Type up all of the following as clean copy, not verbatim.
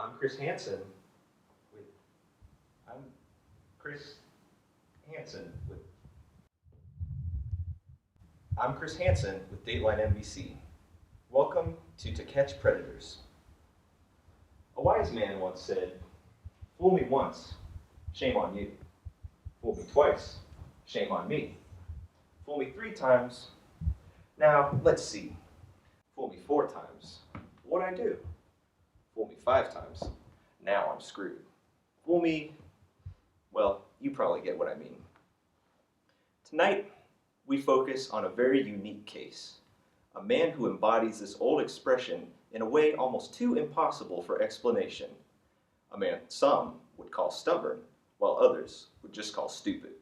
I'm Chris Hansen with I'm Chris Hansen with I'm Chris Hansen with Dateline NBC. Welcome to Catch Predators. A wise man once said, "Fool me once, shame on you. Fool me twice, shame on me. Fool me 3 times. Now let's see. Fool me 4 times. What'd I do? Fool me 5 times. Now I'm screwed. Fool me, well, you probably get what I mean." Tonight, we focus on a very unique case. A man who embodies this old expression in a way almost too impossible for explanation. A man some would call stubborn, while others would just call stupid.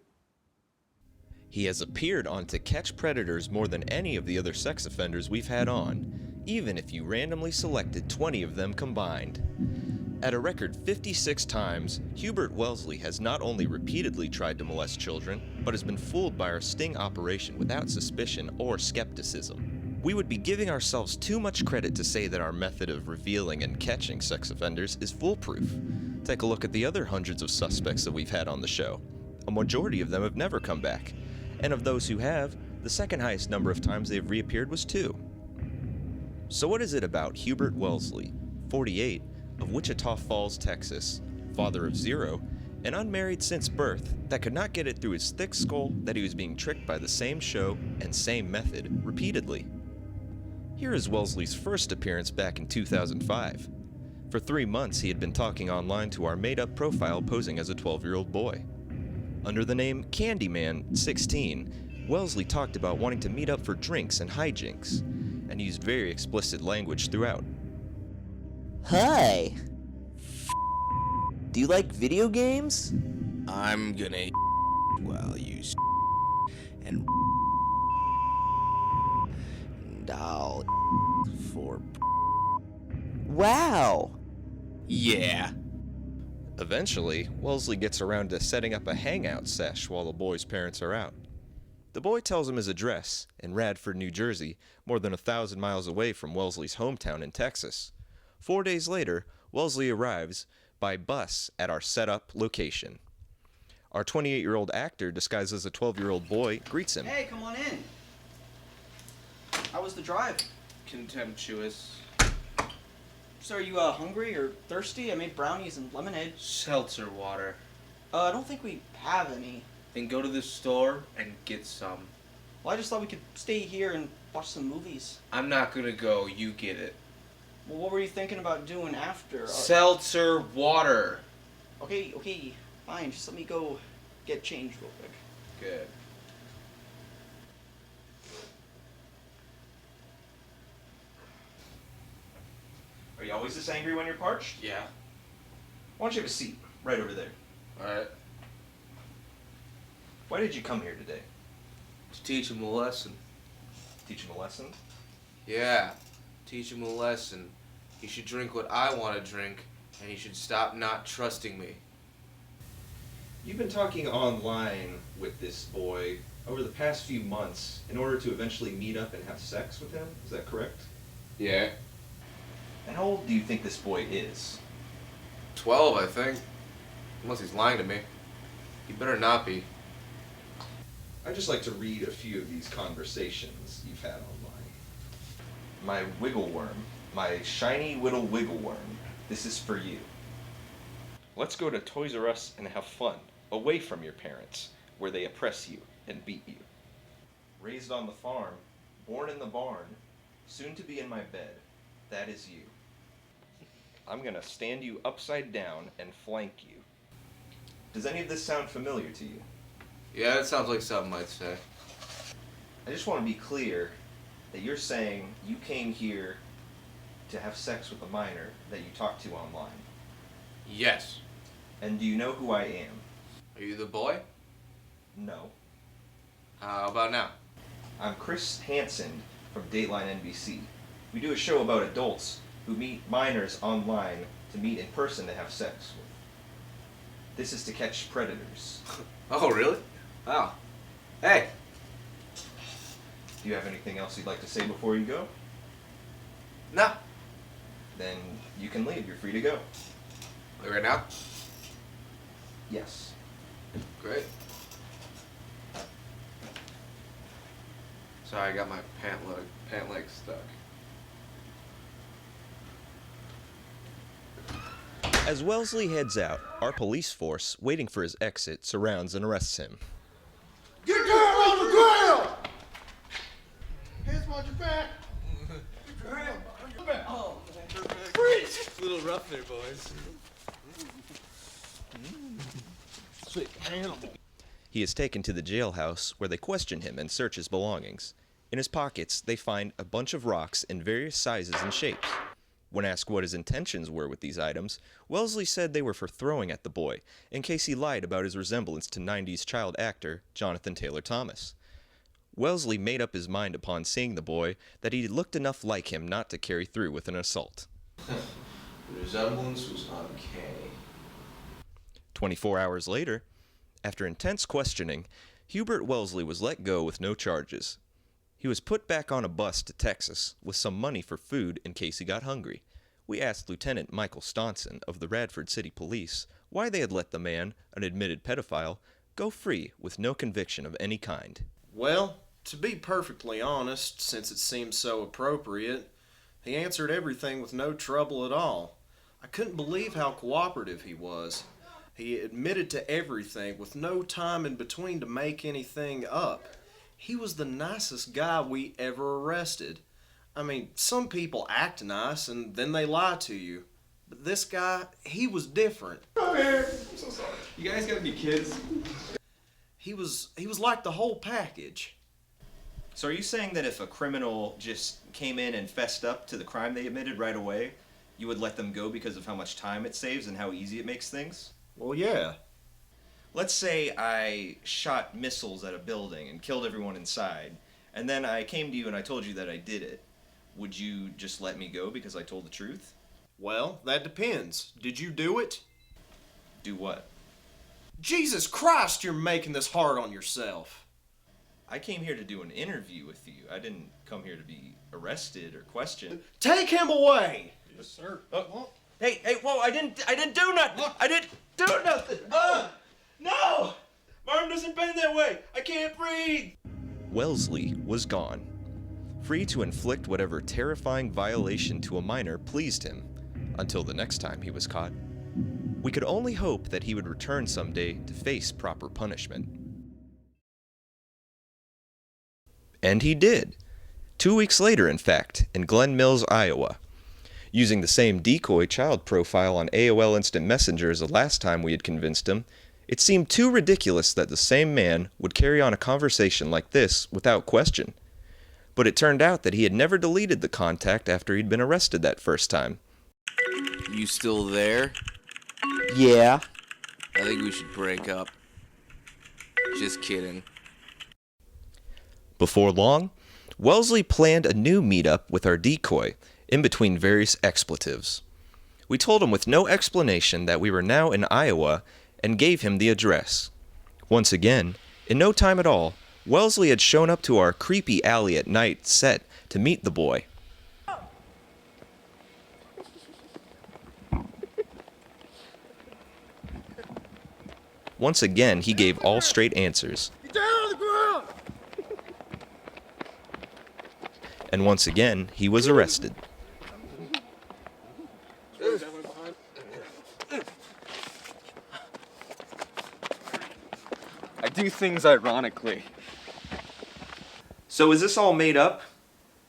He has appeared on To Catch Predators more than any of the other sex offenders we've had on, even if you randomly selected 20 of them combined. At a record 56 times, Hubert Wellesley has not only repeatedly tried to molest children, but has been fooled by our sting operation without suspicion or skepticism. We would be giving ourselves too much credit to say that our method of revealing and catching sex offenders is foolproof. Take a look at the other hundreds of suspects that we've had on the show. A majority of them have never come back, and of those who have, the second highest number of times they've reappeared was 2. So what is it about Hubert Wellesley, 48, of Wichita Falls, Texas, father of 0, and unmarried since birth, that could not get it through his thick skull that he was being tricked by the same show and same method repeatedly? Here is Wellesley's first appearance back in 2005. For 3 months, he had been talking online to our made-up profile posing as a 12-year-old boy. Under the name Candyman16, Wellesley talked about wanting to meet up for drinks and hijinks, and used very explicit language throughout. Hi. Do you like video games? I'm gonna while you and I'll for Wow. yeah. Eventually, Wellesley gets around to setting up a hangout sesh while the boy's parents are out. The boy tells him his address in Radford, New Jersey, more than 1,000 miles away from Wellesley's hometown in Texas. 4 days later, Wellesley arrives by bus at our set-up location. Our 28-year-old actor, disguised as a 12-year-old boy, greets him. Hey, come on in. How was the drive? Contemptuous. So are you hungry or thirsty? I made brownies and lemonade. Seltzer water. I don't think we have any. Then go to the store and get some. Well, I just thought we could stay here and watch some movies. I'm not gonna go, you get it. Well, what were you thinking about doing after? Seltzer water. Okay, fine. Just let me go get changed real quick. Good. Are you always this angry when you're parched? Yeah. Why don't you have a seat right over there? Alright. Why did you come here today? To teach him a lesson. Teach him a lesson? Yeah. Teach him a lesson. He should drink what I want to drink, and he should stop not trusting me. You've been talking online with this boy over the past few months in order to eventually meet up and have sex with him, is that correct? Yeah. And how old do you think this boy is? 12, I think. Unless he's lying to me. He better not be. I'd just like to read a few of these conversations you've had online. My wiggle worm, my shiny little wiggle worm, this is for you. Let's go to Toys R Us and have fun, away from your parents, where they oppress you and beat you. Raised on the farm, born in the barn, soon to be in my bed, that is you. I'm gonna stand you upside down and flank you. Does any of this sound familiar to you? Yeah, that sounds like something I'd say. I just want to be clear that you're saying you came here to have sex with a minor that you talked to online. Yes. And do you know who I am? Are you the boy? No. How about now? I'm Chris Hansen from Dateline NBC. We do a show about adults who meet minors online to meet in person to have sex with. This is To Catch Predators. Oh, really? Wow. Hey. Do you have anything else you'd like to say before you go? No. then you can leave. You're free to go. Like right now? Yes. Great. Sorry, I got my pant leg stuck. As Wellesley heads out, our police force, waiting for his exit, surrounds and arrests him. Get down on the ground! Hands behind your back. Get your hands behind your back. Oh, freeze! A little rough there, boys. Sick animal. He is taken to the jailhouse where they question him and search his belongings. In his pockets, they find a bunch of rocks in various sizes and shapes. When asked what his intentions were with these items, Wellesley said they were for throwing at the boy, in case he lied about his resemblance to 90s child actor Jonathan Taylor Thomas. Wellesley made up his mind upon seeing the boy that he looked enough like him not to carry through with an assault. The resemblance was uncanny. 24 hours later, after intense questioning, Hubert Wellesley was let go with no charges. He was put back on a bus to Texas with some money for food in case he got hungry. We asked Lieutenant Michael Staunton of the Radford City Police why they had let the man, an admitted pedophile, go free with no conviction of any kind. Well, to be perfectly honest, since it seemed so appropriate, he answered everything with no trouble at all. I couldn't believe how cooperative he was. He admitted to everything with no time in between to make anything up. He was the nicest guy we ever arrested. I mean, some people act nice and then they lie to you. But this guy, he was different. Come here. I'm so sorry. You guys gotta be kids. He was like the whole package. So are you saying that if a criminal just came in and fessed up to the crime they admitted right away, you would let them go because of how much time it saves and how easy it makes things? Well, yeah. Let's say I shot missiles at a building and killed everyone inside, and then I came to you and I told you that I did it. Would you just let me go because I told the truth? Well, that depends. Did you do it? Do what? Jesus Christ, you're making this hard on yourself. I came here to do an interview with you. I didn't come here to be arrested or questioned. Take him away! Yes, sir. Hey, whoa, I didn't do nothing! I didn't do nothing! No! My arm doesn't bend that way! I can't breathe! Wellesley was gone. Free to inflict whatever terrifying violation to a minor pleased him, until the next time he was caught. We could only hope that he would return someday to face proper punishment. And he did. 2 weeks later, in fact, in Glen Mills, Iowa. Using the same decoy child profile on AOL Instant Messenger as the last time we had convinced him, it seemed too ridiculous that the same man would carry on a conversation like this without question. But it turned out that he had never deleted the contact after he'd been arrested that first time. You still there? Yeah. I think we should break up. Just kidding. Before long, Wellesley planned a new meetup with our decoy, in between various expletives. We told him with no explanation that we were now in Iowa and gave him the address. Once again, in no time at all, Wellesley had shown up to our creepy alley at night set to meet the boy. Once again, he gave all straight answers. Get down on the ground! And once again, he was arrested. I do things ironically. So is this all made up?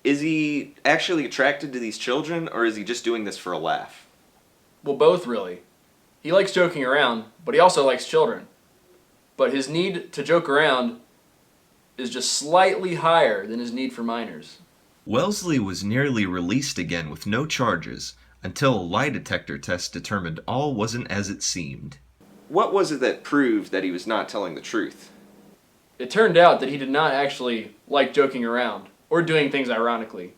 Is he actually attracted to these children, or is he just doing this for a laugh? Well, both really. He likes joking around, but he also likes children. But his need to joke around is just slightly higher than his need for minors. Wellesley was nearly released again with no charges, until a lie detector test determined all wasn't as it seemed. What was it that proved that he was not telling the truth? It turned out that he did not actually like joking around or doing things ironically.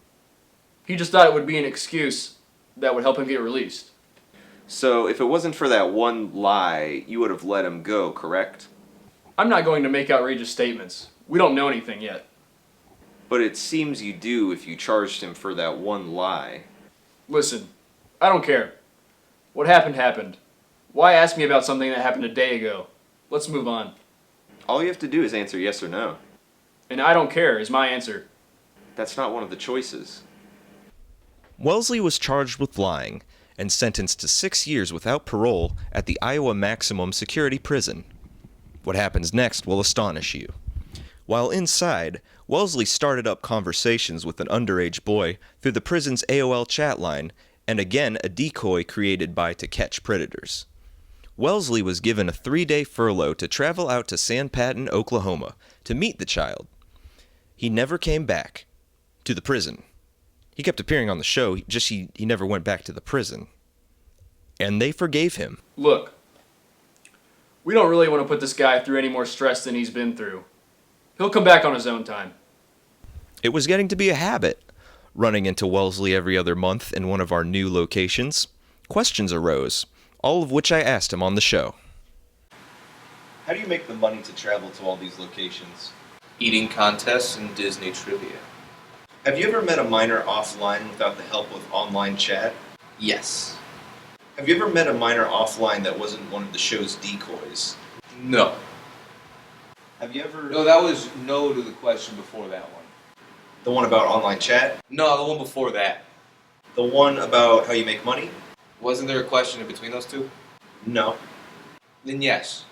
He just thought it would be an excuse that would help him get released. So if it wasn't for that one lie, you would have let him go, correct? I'm not going to make outrageous statements. We don't know anything yet. But it seems you do if you charged him for that one lie. Listen, I don't care. What happened happened. Why ask me about something that happened a day ago? Let's move on. All you have to do is answer yes or no. And I don't care is my answer. That's not one of the choices. Wellesley was charged with lying and sentenced to 6 years without parole at the Iowa Maximum Security Prison. What happens next will astonish you. While inside, Wellesley started up conversations with an underage boy through the prison's AOL chat line, and again a decoy created by To Catch Predators. Wellesley was given a 3-day furlough to travel out to San Patton, Oklahoma, to meet the child. He never came back to the prison. He kept appearing on the show, he never went back to the prison. And they forgave him. Look, we don't really want to put this guy through any more stress than he's been through. He'll come back on his own time. It was getting to be a habit, running into Wellesley every other month in one of our new locations. Questions arose, all of which I asked him on the show. How do you make the money to travel to all these locations? Eating contests and Disney trivia. Have you ever met a minor offline without the help of online chat? Yes. Have you ever met a minor offline that wasn't one of the show's decoys? No. Have you ever... No, that was no to the question before that one. The one about online chat? No, the one before that. The one about how you make money? Wasn't there a question in between those two? No. Then yes.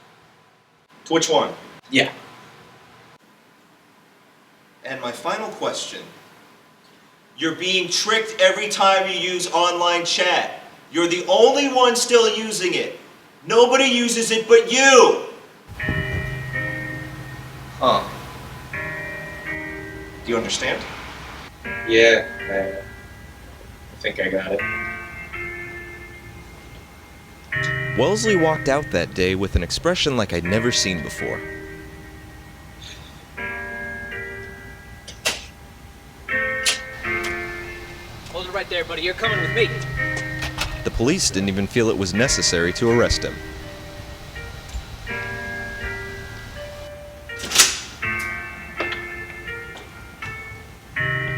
To which one? Yeah. And my final question. You're being tricked every time you use online chat. You're the only one still using it. Nobody uses it but you! Huh. Do you understand? Yeah, I think I got it. Wellesley walked out that day with an expression like I'd never seen before. Hold it right there, buddy. You're coming with me. The police didn't even feel it was necessary to arrest him.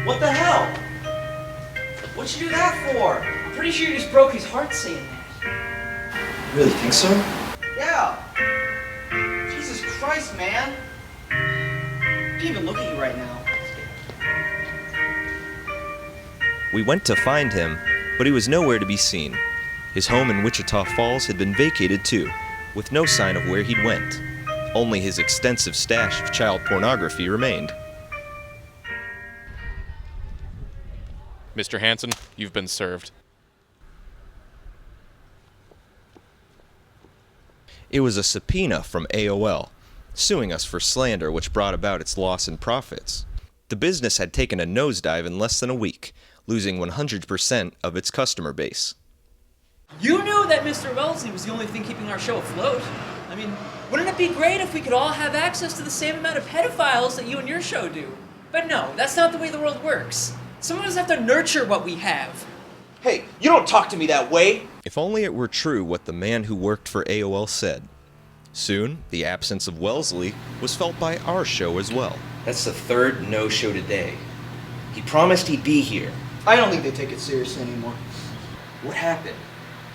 What the hell? What'd you do that for? I'm pretty sure you just broke his heart saying that. Really think so? Yeah. Jesus Christ, man. I can't even look at you right now. We went to find him, but he was nowhere to be seen. His home in Wichita Falls had been vacated too, with no sign of where he'd went. Only his extensive stash of child pornography remained. Mr. Hansen, you've been served. It was a subpoena from AOL, suing us for slander which brought about its loss in profits. The business had taken a nosedive in less than a week, losing 100% of its customer base. You knew that Mr. Wellesley was the only thing keeping our show afloat. I mean, wouldn't it be great if we could all have access to the same amount of pedophiles that you and your show do? But no, that's not the way the world works. Some of us have to nurture what we have. Hey, you don't talk to me that way! If only it were true what the man who worked for AOL said. Soon, the absence of Wellesley was felt by our show as well. That's the third no-show today. He promised he'd be here. I don't think they take it seriously anymore. What happened?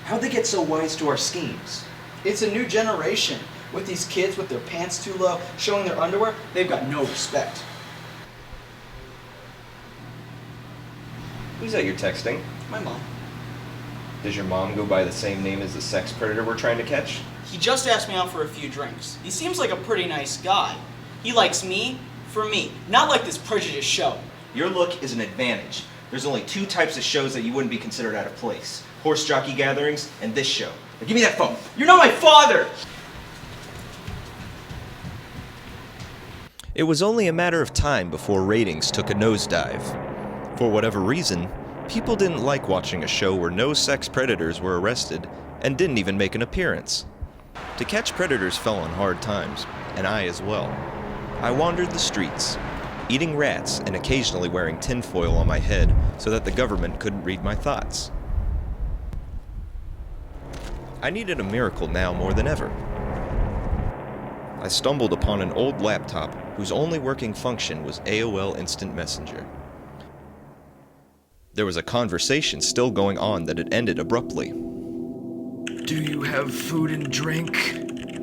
How'd they get so wise to our schemes? It's a new generation. With these kids with their pants too low, showing their underwear, they've got no respect. Who's that you're texting? My mom. Does your mom go by the same name as the sex predator we're trying to catch? He just asked me out for a few drinks. He seems like a pretty nice guy. He likes me for me, not like this prejudiced show. Your look is an advantage. There's only two types of shows that you wouldn't be considered out of place. Horse jockey gatherings and this show. Now give me that phone. You're not my father! It was only a matter of time before ratings took a nosedive. For whatever reason, people didn't like watching a show where no sex predators were arrested and didn't even make an appearance. To Catch Predators fell on hard times, and I as well. I wandered the streets, eating rats and occasionally wearing tinfoil on my head so that the government couldn't read my thoughts. I needed a miracle now more than ever. I stumbled upon an old laptop whose only working function was AOL Instant Messenger. There was a conversation still going on that had ended abruptly. Do you have food and drink?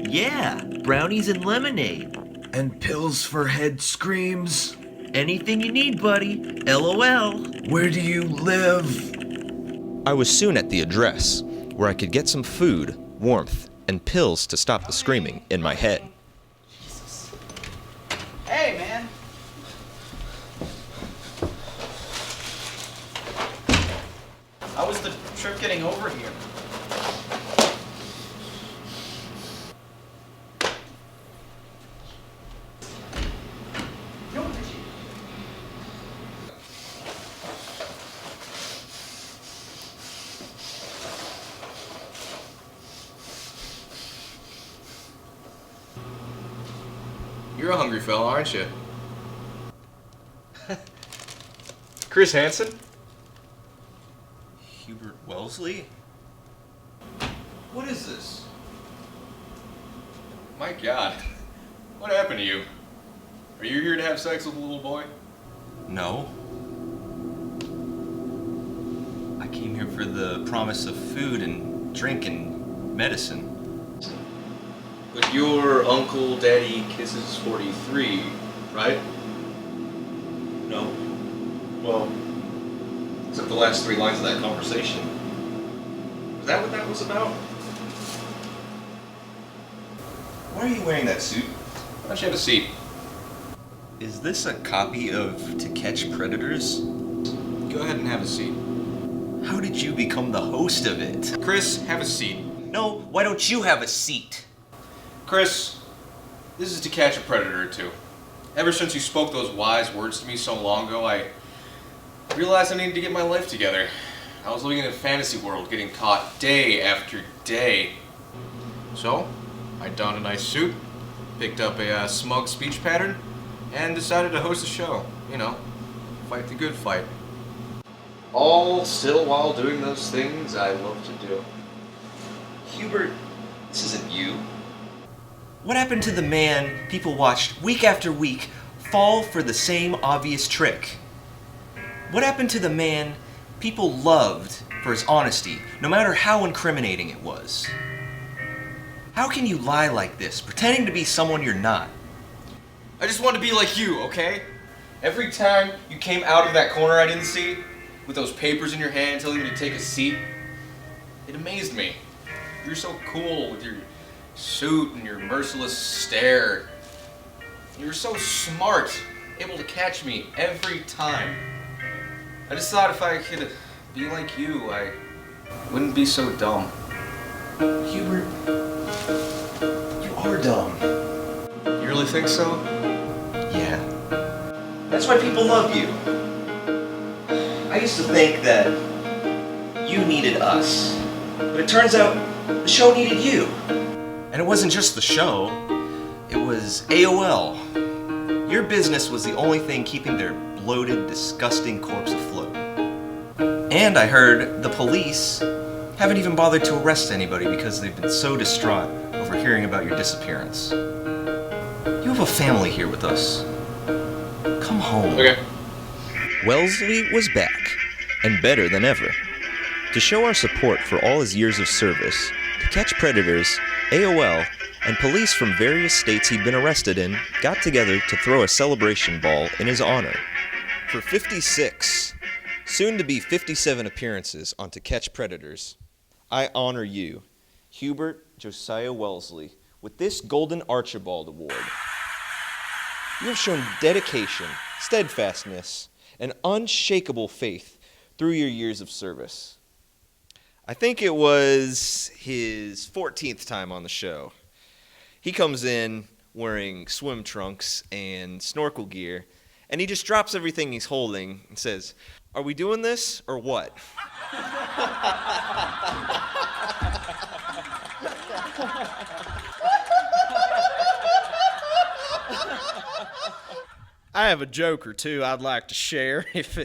Yeah, brownies and lemonade. And pills for head screams? Anything you need, buddy. LOL. Where do you live? I was soon at the address, where I could get some food, warmth, and pills to stop the screaming in my head. Hey, man. How was the trip getting over here? You're a hungry fella, aren't you? Chris Hansen? Hubert Wellesley? What is this? My God. What happened to you? Are you here to have sex with a little boy? No. I came here for the promise of food and drink and medicine. But your Uncle Daddy Kisses 43, right? No. Well, except the last 3 lines of that conversation. Was that what that was about? Why are you wearing that suit? Why don't you have a seat? Is this a copy of To Catch Predators? Go ahead and have a seat. How did you become the host of it? Chris, have a seat. No, why don't you have a seat? Chris, this is To Catch a Predator or Two. Ever since you spoke those wise words to me so long ago, I realized I needed to get my life together. I was living in a fantasy world, getting caught day after day. So, I donned a nice suit, picked up a smug speech pattern, and decided to host a show. You know, fight the good fight. All still while doing those things I love to do. Hubert, this isn't you. What happened to the man people watched week after week fall for the same obvious trick? What happened to the man people loved for his honesty, no matter how incriminating it was? How can you lie like this, pretending to be someone you're not? I just want to be like you, okay? Every time you came out of that corner I didn't see, with those papers in your hand telling me to take a seat, it amazed me. You're so cool with your suit and your merciless stare. You were so smart, able to catch me every time. I just thought if I could be like you, I wouldn't be so dumb. Hubert, you are dumb. You really think so? Yeah. That's why people love you. I used to think that you needed us, but it turns out the show needed you. And it wasn't just the show, it was AOL. Your business was the only thing keeping their bloated, disgusting corpse afloat. And I heard the police haven't even bothered to arrest anybody because they've been so distraught over hearing about your disappearance. You have a family here with us. Come home. Okay. Wellesley was back, and better than ever. To show our support for all his years of service, To Catch Predators, AOL, and police from various states he'd been arrested in got together to throw a celebration ball in his honor. For 56, soon to be 57 appearances on To Catch Predators, I honor you, Hubert Josiah Wellesley, with this Golden Archibald Award. You have shown dedication, steadfastness, and unshakable faith through your years of service. I think it was his 14th time on the show. He comes in wearing swim trunks and snorkel gear, and he just drops everything he's holding and says, "Are we doing this or what?" I have a joke or two I'd like to share. If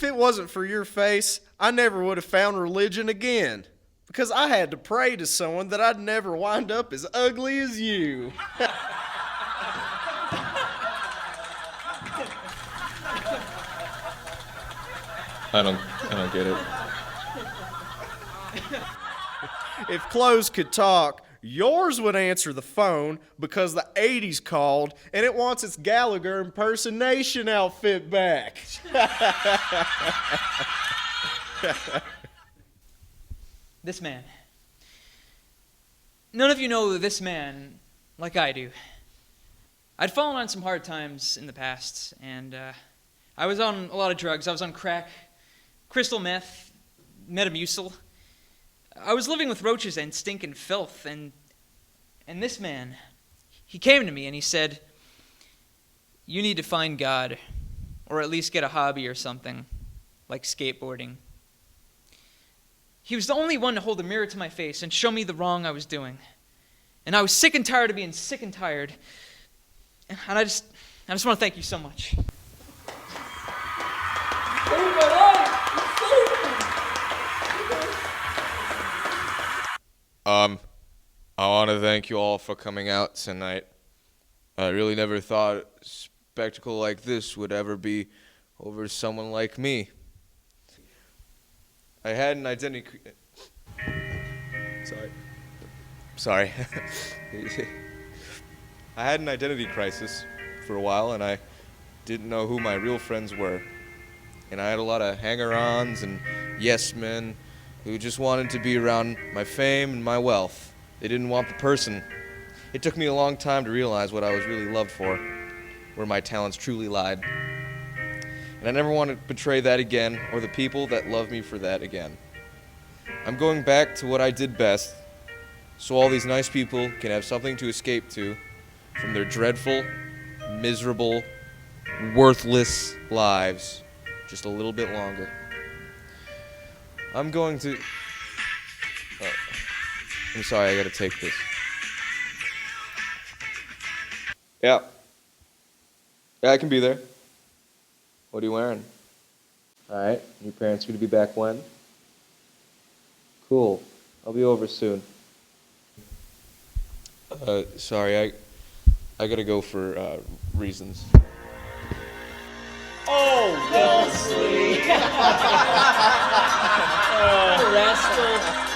it wasn't for your face, I never would have found religion again. Because I had to pray to someone that I'd never wind up as ugly as you. I don't get it. If clothes could talk, yours would answer the phone because the 80s called and it wants its Gallagher impersonation outfit back. This man. None of you know this man like I do. I'd fallen on some hard times in the past, and I was on a lot of drugs. I was on crack, crystal meth, Metamucil. I was living with roaches and stinking filth, and this man, he came to me and he said, "You need to find God, or at least get a hobby or something, like skateboarding." He was the only one to hold a mirror to my face and show me the wrong I was doing. And I was sick and tired of being sick and tired. And I just want to thank you so much. I want to thank you all for coming out tonight. I really never thought a spectacle like this would ever be over someone like me. I had an identity... Sorry. I had an identity crisis for a while, and I didn't know who my real friends were. And I had a lot of hanger-ons and yes-men who just wanted to be around my fame and my wealth. They didn't want the person. It took me a long time to realize what I was really loved for, where my talents truly lied. And I never want to betray that again, or the people that love me for that again. I'm going back to what I did best, so all these nice people can have something to escape to from their dreadful, miserable, worthless lives just a little bit longer. I'm going to... Oh, I'm sorry, I gotta take this. Yeah, I can be there. What are you wearing? Alright, your parents gonna be back when? Cool, I'll be over soon. Sorry, I gotta go for reasons. Oh, Wellesley! Oh, rascal.